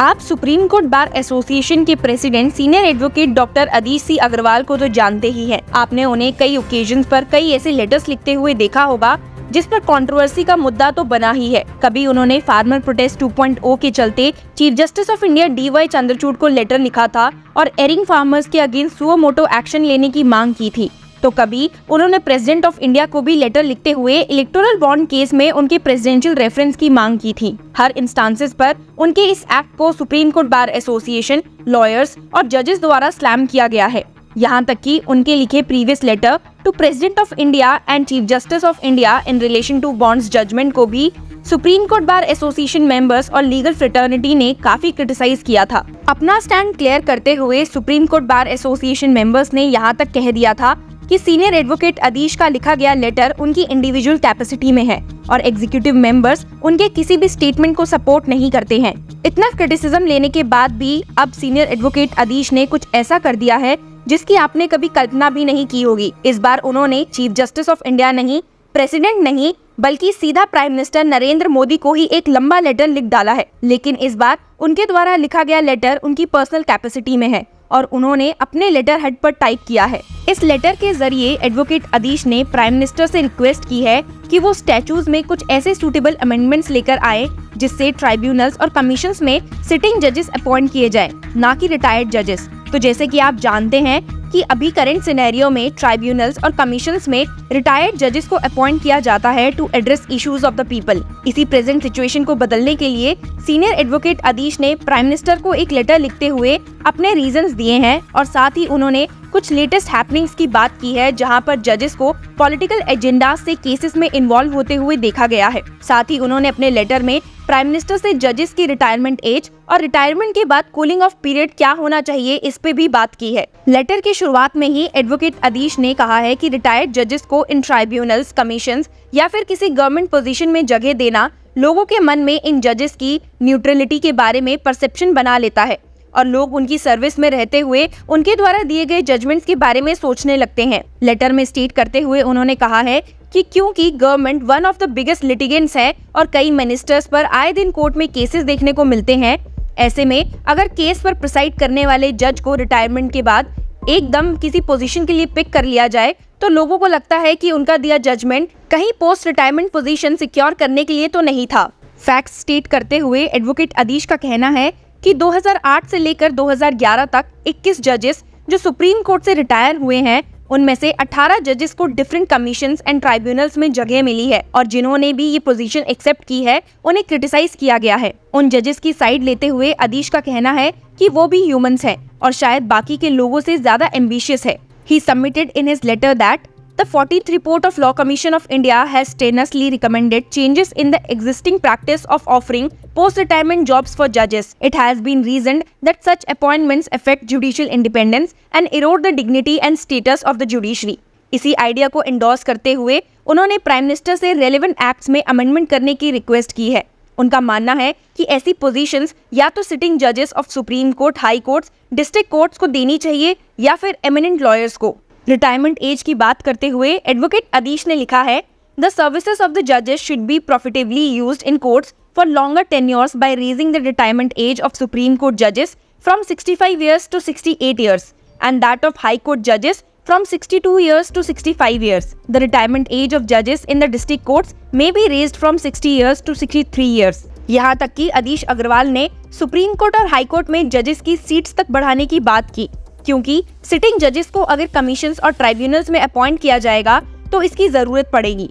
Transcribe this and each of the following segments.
आप supreme court bar association के president senior advocate doctor अदीश सी अग्रवाल को तो जानते ही हैं। आपने उन्हें कई ओकेजन्स पर कई ऐसे लेटर्स लिखते हुए देखा होगा जिस पर कंट्रोवर्सी का मुद्दा तो बना ही है। कभी उन्होंने फार्मर प्रोटेस्ट 2.0 के चलते chief justice of India DY Chandrachud को लेटर लिखा था और एरिंग फार्मर्स के अगेंस्ट सुओ मोटो एक्शन लेने की मांग की थी। तो कभी उन्होंने प्रेसिडेंट ऑफ इंडिया को भी लेटर लिखते हुए इलेक्टोरल बॉन्ड केस में उनके प्रेसिडेंशियल रेफरेंस की मांग की थी। हर इंस्टांसेस पर उनके इस एक्ट को supreme court bar association, lawyers और जजेस द्वारा स्लैम किया गया है। यहाँ तक कि उनके लिखे previous letter to president of India and chief justice of India in relation to bonds judgement को भी supreme court bar association members और लीगल फ्रेटर्निटी ने काफी क्रिटिसाइज किया था। अपना स्टैंड क्लियर करते हुए supreme court bar association members ने यहाँ तक कह दिया था कि सीनियर एडवोकेट अदीश का लिखा गया लेटर उनकी इंडिविजुअल कैपेसिटी में है और एग्जीक्यूटिव मेंबर्स उनके किसी भी स्टेटमेंट को सपोर्ट नहीं करते हैं। इतना क्रिटिसिज्म लेने के बाद भी अब सीनियर एडवोकेट अदीश ने कुछ ऐसा कर दिया है जिसकी आपने कभी कल्पना भी नहीं की होगी। इस बार उन्होंने चीफ जस्टिस ऑफ इंडिया नहीं, प्रेसिडेंट नहीं, बल्कि सीधा प्राइम मिनिस्टर नरेंद्र मोदी को ही एक लंबा लेटर लिख डाला है। लेकिन इस बार उनके द्वारा लिखा गया लेटर उनकी पर्सनल कैपेसिटी में है और उन्होंने अपने लेटर हेड पर टाइप किया है। इस लेटर के जरिए एडवोकेट अदीश ने प्राइम मिनिस्टर से रिक्वेस्ट की है कि वो स्टैचूज में कुछ ऐसे सूटेबल अमेंडमेंट्स लेकर आए जिससे ट्राइब्यूनल्स और कमीशंस में सिटिंग जजेस अपॉइंट किए जाएं, ना कि रिटायर्ड जजेस। तो जैसे कि आप जानते हैं कि अभी करंट सिनेरियो में ट्राइब्यूनल्स और कमीशंस में रिटायर्ड जजेस को अपॉइंट किया जाता है to address issues of the people. इसी प्रेजेंट सिचुएशन को बदलने के लिए सीनियर एडवोकेट अदीश ने प्राइम मिनिस्टर को एक लेटर लिखते हुए अपने रीजंस दिए हैं और साथ ही उन्होंने कुछ लेटेस्ट हैपनिंग्स की बात की है जहां पर जजेस को पॉलिटिकल एजेंडा से केसेस में इन्वॉल्व होते हुए देखा गया है। साथ ही उन्होंने अपने लेटर में प्राइम मिनिस्टर से जजेस की रिटायरमेंट एज और रिटायरमेंट के बाद कूलिंग ऑफ पीरियड क्या होना चाहिए इस पे भी बात की है। लेटर की शुरुआत में ही एडवोकेट अदीश ने कहा है कि रिटायर्ड जजेस को इन ट्राइब्यूनल्स, कमीशंस या फिर किसी गवर्नमेंट पोजीशन में जगह देना लोगों के मन में इन जजेस की न्यूट्रलिटी के बारे में परसेप्शन बना लेता है और लोग उनकी सर्विस में रहते हुए उनके द्वारा दिए गए जजमेंट्स के बारे में सोचने लगते हैं। लेटर में स्टेट करते हुए उन्होंने कहा है कि क्योंकि government one of the biggest litigants है और कई मिनिस्टर्स पर आए दिन कोर्ट में केसेस देखने को मिलते हैं, ऐसे में अगर केस पर प्रिसाइड करने वाले जज को रिटायरमेंट के बाद एकदम किसी पोजीशन के लिए पिक कर लिया जाए तो लोगों को लगता है कि उनका दिया जजमेंट कहीं पोस्ट रिटायरमेंट पोजीशन सिक्योर करने के लिए तो नहीं था। फैक्ट्स स्टेट करते हुए एडवोकेट अदीश का कहना है कि 2008 से लेकर 2011 तक 21 जजेस जो सुप्रीम कोर्ट से रिटायर हुए हैं, उनमें से 18 जजेस को डिफरेंट कमीशंस एंड ट्राइब्यूनल्स में जगह मिली है और जिन्होंने भी ये पोजीशन एक्सेप्ट की है उन्हें क्रिटिसाइज किया गया है। उन जजेस की साइड लेते हुए अदीश का कहना है कि वो भी ह्यूमंस हैं और शायद बाकी के लोगों से ज्यादा एम्बिशियस है। He submitted in his letter that the 14th report of Law Commission of India has strenuously recommended changes in the existing practice of offering post-retirement jobs for judges. It has been reasoned that such appointments affect judicial independence and erode the dignity and status of the judiciary. इसी idea को endorse करते हुए उन्होंने prime minister से relevant acts में amendment करने की request की है। उनका मानना है कि ऐसी पोजीशंस या तो सिटिंग जजेस of supreme court, high courts, district courts को देनी चाहिए या फिर एमिनेंट लॉयर्स को। रिटायरमेंट एज की बात करते हुए एडवोकेट अदीश ने लिखा है, द सर्विसेज ऑफ द जजेस should be profitably used in courts for longer tenures by raising the retirement age of supreme court जजेस from 65 years to 68 years and that of high court judges from 62 years to 65 years. The retirement age of judges in the district courts may be raised from 60 years to 63 years. यहाँ तक कि अदीश अग्रवाल ने supreme court और high court में जजेस की seats तक बढ़ाने की बात की, क्योंकि सिटिंग जजेस को अगर कमीशंस और ट्राइब्यूनल्स में अपॉइंट किया जाएगा तो इसकी जरूरत पड़ेगी।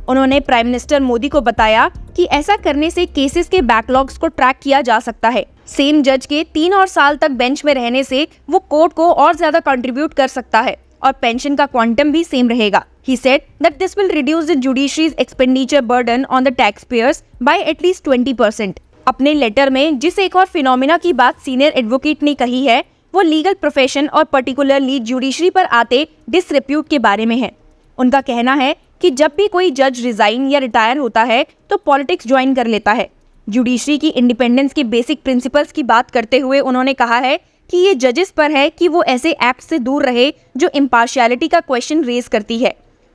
उन्होंने प्राइम मिनिस्टर मोदी को बताया कि ऐसा करने से केसेस के बैकलॉग्स को ट्रैक किया जा सकता है। सेम जज के 3 और साल तक बेंच में रहने से वो कोर्ट को और ज्यादा कंट्रीब्यूट कर सकता है और पेंशन का क्वांटम भी सेम रहेगा। He said that this will reduce the judiciary's expenditure burden on the taxpayers by at least 20%. अपने लेटर में जिस एक और फिनोमिना की बात सीनियर एडवोकेट ने कही है वो लीगल प्रोफेशन और पर्टिकुलरली जुडिशरी पर आते डिसरिप्यूट के बारे में है। उनका कहना है कि जब भी कोई जज रिजाइन या रिटायर होता है तो पॉलिटिक्स ज्वाइन कर लेता है। जुडिशरी की इंडिपेंडेंस के बेसिक प्रिंसिपल्स की बात करते हुए उन्होंने कहा है कि ये जजेस पर है कि वो ऐसे एक्ट से दूर रहे जो इम्पार्शियलिटी का क्वेश्चन रेज करती है।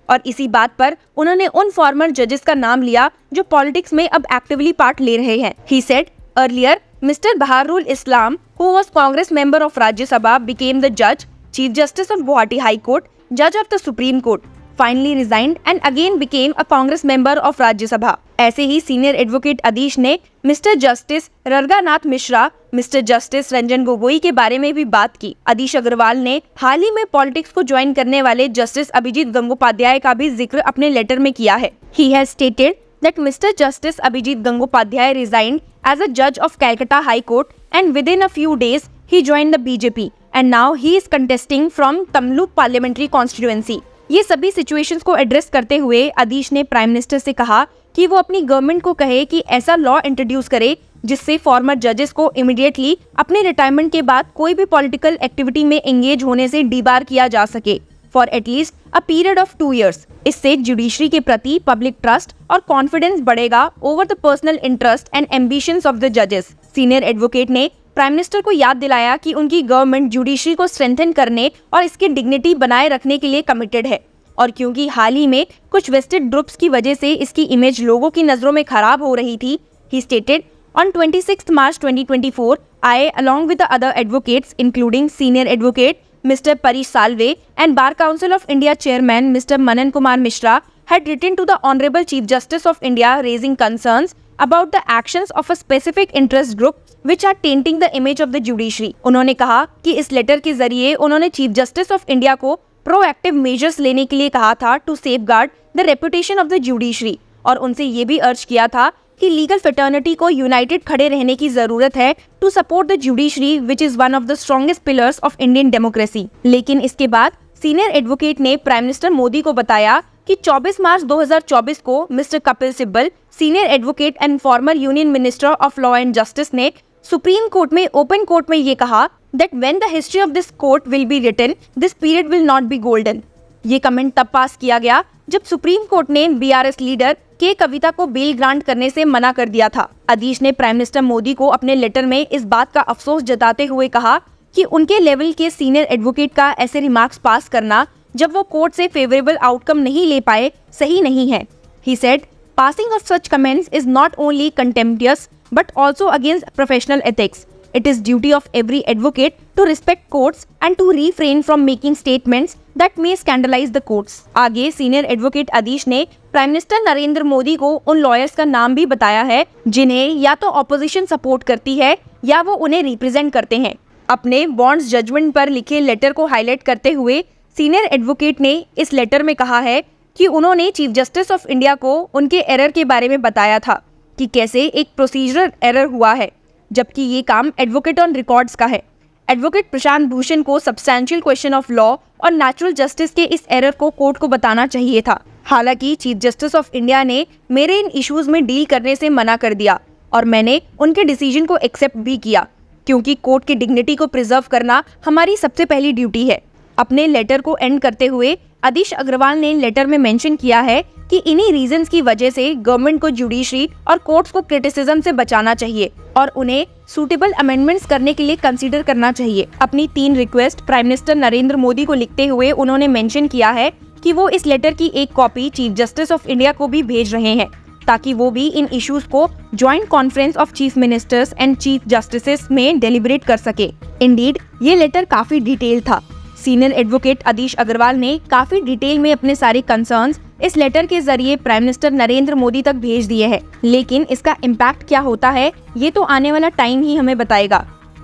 और इसी बात पर उन्होंने उन फॉर्मर जजेस का नाम लिया जो पॉलिटिक्स में अब एक्टिवली पार्ट ले रहे हैं। He said earlier Mr. Baharul Islam, who was Congress member of Rajya Sabha, became the judge, Chief Justice of Guwahati High Court, Judge of the Supreme Court, finally resigned and again became a Congress member of Rajya Sabha. ऐसे ही senior advocate Adish ने mister justice Ranganath Mishra, mister justice Ranjan Gogoi के बारे में भी बात की। अदीश अग्रवाल ने हाल ही में पॉलिटिक्स को ज्वाइन करने वाले जस्टिस अभिजीत गंगोपाध्याय का भी जिक्र अपने लेटर में किया है। He has stated that Mr. Justice Abhijit Gangopadhyay resigned as a judge of Calcutta High Court and within a few days he joined the BJP and now he is contesting from Tamluk Parliamentary Constituency। ये सभी situations को address करते हुए अदीश ने prime minister से कहा कि वो अपनी गवर्नमेंट को कहे कि ऐसा लॉ इंट्रोड्यूस करे जिससे फॉर्मर जजेस को इमीडिएटली अपने रिटायरमेंट के बाद कोई भी पॉलिटिकल एक्टिविटी में एंगेज होने से डिबार किया जा सके for at least a period of 2 years। इससे जुडिशरी के प्रति पब्लिक ट्रस्ट और कॉन्फिडेंस बढ़ेगा over the personal interest and ambitions of the जजेस। सीनियर एडवोकेट ने प्राइम मिनिस्टर को याद दिलाया कि उनकी गवर्नमेंट जुडिशरी को स्ट्रेंथन करने और इसकी डिग्निटी बनाए रखने के लिए कमिटेड है और क्योंकि हाल ही में कुछ वेस्टेड ग्रुप्स की वजह से इसकी इमेज लोगों की नजरों में खराब हो रही थी। ही stated on 26 March 2024, I, along with the other advocates, including senior advocate Mr. Parish Salve and Bar Council of India Chairman Mr. Manan Kumar Mishra, had written to the Honorable Chief Justice of India raising concerns about the actions of a specific interest group which are tainting the image of the judiciary। उन्होंने कहा कि इस letter के जरिए उन्होंने chief justice of India को proactive measures लेने के लिए कहा था to safeguard the reputation of the judiciary और उनसे ये भी अर्ज किया था कि लीगल फ्रेटर्निटी को यूनाइटेड खड़े रहने की जरूरत है to support the judiciary which is one of the strongest pillars of Indian democracy. लेकिन इसके बाद सीनियर एडवोकेट ने प्राइम मिनिस्टर मोदी को बताया कि 24 मार्च 2024 को mister Kapil Sibal, senior advocate and former union minister of law and justice, ने सुप्रीम कोर्ट में ओपन कोर्ट में ये कहा that when the history of this court will be written, this period will not be golden। ये comment तब पास किया गया जब सुप्रीम कोर्ट ने बीआरएस लीडर के कविता को बेल ग्रांट करने से मना कर दिया था। अदीश ने प्राइम मिनिस्टर मोदी को अपने लेटर में इस बात का अफसोस जताते हुए कहा कि उनके लेवल के सीनियर एडवोकेट का ऐसे रिमार्क्स पास करना जब वो कोर्ट से फेवरेबल आउटकम नहीं ले पाए सही नहीं है। He said, passing of such comments is not only contemptuous but also against professional ethics। It is duty of every advocate to respect courts and to refrain from making statements that may scandalize the courts। आगे senior advocate Adish ने prime minister Narendra Modi को उन lawyers का नाम भी बताया है जिन्हें या तो ऑपोजिशन सपोर्ट करती है या वो उन्हें रिप्रेजेंट करते हैं। अपने बॉन्ड्स जजमेंट पर लिखे लेटर को हाईलाइट करते हुए सीनियर एडवोकेट ने इस लेटर में कहा है कि उन्होंने चीफ जस्टिस ऑफ इंडिया को उनके एरर के बारे में बताया था कि कैसे एक प्रोसीजरल एरर हुआ है, जबकि ये काम एडवोकेट ऑन रिकॉर्ड्स का है। एडवोकेट प्रशांत भूषण को सब्सटैंशियल क्वेश्चन ऑफ लॉ और नेचुरल जस्टिस के इस एरर को कोर्ट को बताना चाहिए था। हालांकि चीफ जस्टिस ऑफ इंडिया ने मेरे इन इश्यूज में डील करने से मना कर दिया और मैंने उनके डिसीजन को एक्सेप्ट भी किया क्योंकि कोर्ट की डिग्निटी को प्रिजर्व करना हमारी सबसे पहली ड्यूटी है। अपने लेटर को एंड करते हुए अदीश अग्रवाल ने लेटर में मेंशन किया है कि इन्हीं रीजंस की वजह से गवर्नमेंट को जुडिशरी और कोर्ट्स को क्रिटिसिज्म से बचाना चाहिए और उन्हें सूटेबल अमेंडमेंट्स करने के लिए कंसीडर करना चाहिए। अपनी 3 request prime minister Narendra Modi को लिखते हुए उन्होंने मेंशन किया है कि वो इस लेटर की एक copy chief justice of India को भी भेज रहे हैं ताकि वो भी इन इश्यूज को joint conference of chief ministers and chief justices में डेलिब्रेट कर सके। इंडीड ये लेटर काफी डिटेल था। सीनियर एडवोकेट अदीश अग्रवाल ने काफी डिटेल में अपने सारे कंसर्न्स इस लेटर के जरिए प्राइम मिनिस्टर नरेंद्र मोदी तक भेज दिए हैं, लेकिन इसका इम्पैक्ट क्या होता है ये तो आने वाला टाइम ही हमें बताएगा।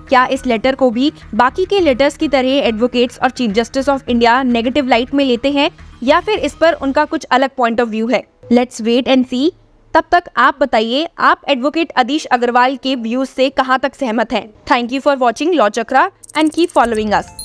क्या इस लेटर को भी बाकी के लेटर्स की तरह एडवोकेट्स और chief justice of India negative light में लेते हैं या फिर इस पर उनका कुछ अलग पॉइंट ऑफ व्यू है? लेट्स वेट एंड सी। तब तक आप बताइए आप एडवोकेट अदीश अग्रवाल के व्यूज से कहां तक सहमत हैं। Thank you for watching law chakra and keep following us.